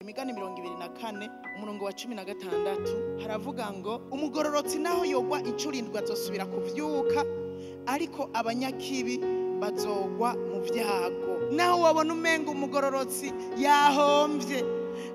Imigani 24 umurongo wa 16 haravuga ngo umugororotsi naho yogwa incurindwa azosubira kuvyuka, ariko abanyakibi bazogwa mu vyago. Naho wabona umenga umugororotsi yahomvye,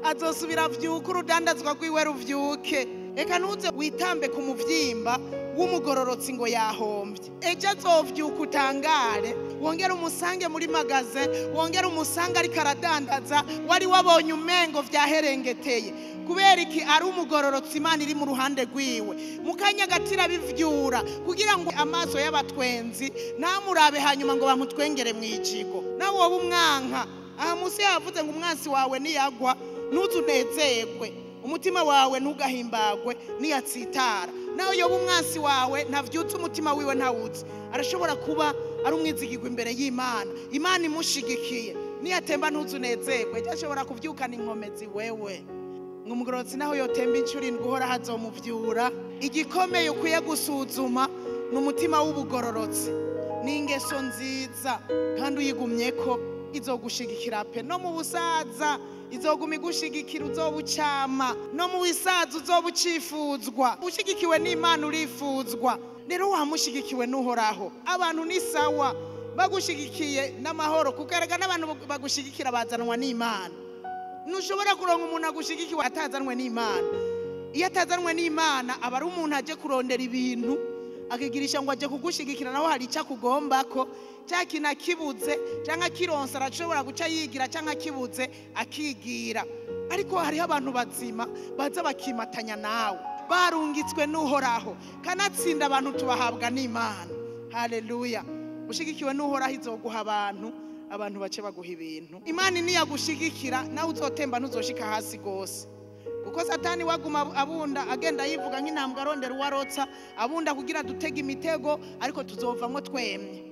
azosubira vyuka, urudandazwa rwiwe ruvyuke. Eka ntuze witambe ku muvyimba w'umugororotsi ngo yahomvye. Ejo azovyuka utangare, wongera umusange muri magaze, wongera umusange ariko aradandaza, wari wabonye umengo vyaherengeteye. Kubera iki? Ari umugororotsi Imana iri mu ruhande rwiwe. Mukanya gatira bivyura kugira ngo amaso y'abatwenzi namurabe hanyuma ngo bamutwengere mwijigo. Nawe woba umwanka, aha musi yavuze ngo umwansi wawe niyagwa ntuzunezerwe, umutima wawe ntugahimbagwe niyatsitara. Nawe yoba umwansi wawe ntavyutse umutima wiwe ntawuzi, arashobora kuba ari umwizigirwa imbere y'Imana. Imana imushigikiye niyatemba ntuzunezerwe, ashobora kuvyukana inkomezi wewe. Umugororotsi naho yotemba incurindwa uhora hazomuvyura. Igikomeye ukwiye gusuzuma n'umutima w'ubugororotsi, n'ingeso nziza kandi uyigumyeko izogushigikira pe. No mu busaza izoguma igushigikira, uzobucama. No mu bisaza uzobucifuzwa. Ushigikiwe n'Imana urifuzwa. Rero wamushigikiwe n'Uhoraho. Abantu ni sawa bagushigikiye n'amahoro, kuko erega n'abantu bagushigikira bazanwa n'Imana. Ntushobora kuronka umuntu agushigikiwe atazanwe n'Imana. Iyo atazanwe n'Imana aba ari umuntu aje kurondera ibintu akigirisha ngo aje kugushigikira, naho hari icyo akugombako, cya kintu akibuze cyangwa akironsa arashobora guca yigira, cyangwa akibuze akigira. Ariko hariho abantu bazima baza bakimatanya nawe, barungitswe n'Uhoraho, kanatsinda abantu tubahabwa n'Imana. Haleluya. Ushigikiwe n'Uhoraho izoguha abantu bace baguha ibintu. Imana niyagushigikira nawe uzotemba ntuzoshika hasi gose, kuko Satani waguma abunda agenda yivuga nk'intambwe arondera uwarotsa, abunda kugira dutega imitego, ariko tuzovamwo twemye.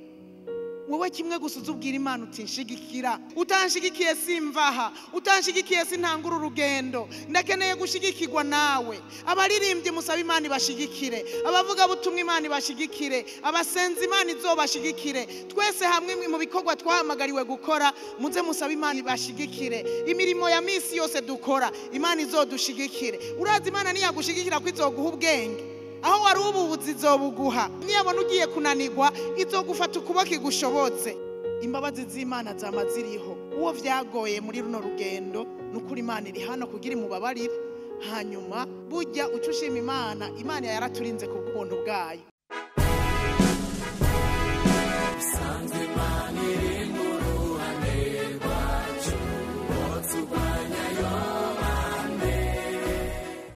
Wowe kimwe gusa uzubwira Imana uti nshigikira. Utanshigikiye simvaha, utanshigikiye sintangura urugendo. Ndakeneye gushigikirwa nawe. Abaririmbyi musaba Imana ibashigikire, abavuga butumwa Imana ibashigikire, abasenzi Imana izobashigikire. Twese hamwe mu bikorwa twahamagariwe gukora, muze musaba Imana ibashigikire. Imirimo ya misi yose dukora Imana izodushigikire. Urazi Imana niyagushigikira ko izoguha ubwenge, aho wari ububuzi izobuguha. Niyabona ugiye kunanirwa izogufata ukuboko igushobotse. Imbabazi z'Imana zama ziriho. Uwo vyagoye muri runo rugendo nukuri Imana iri hano kugira imubabarire. Hanyuma burya ucushima Imana, Imana yaraturinze ku bw'ubuntu bwayo.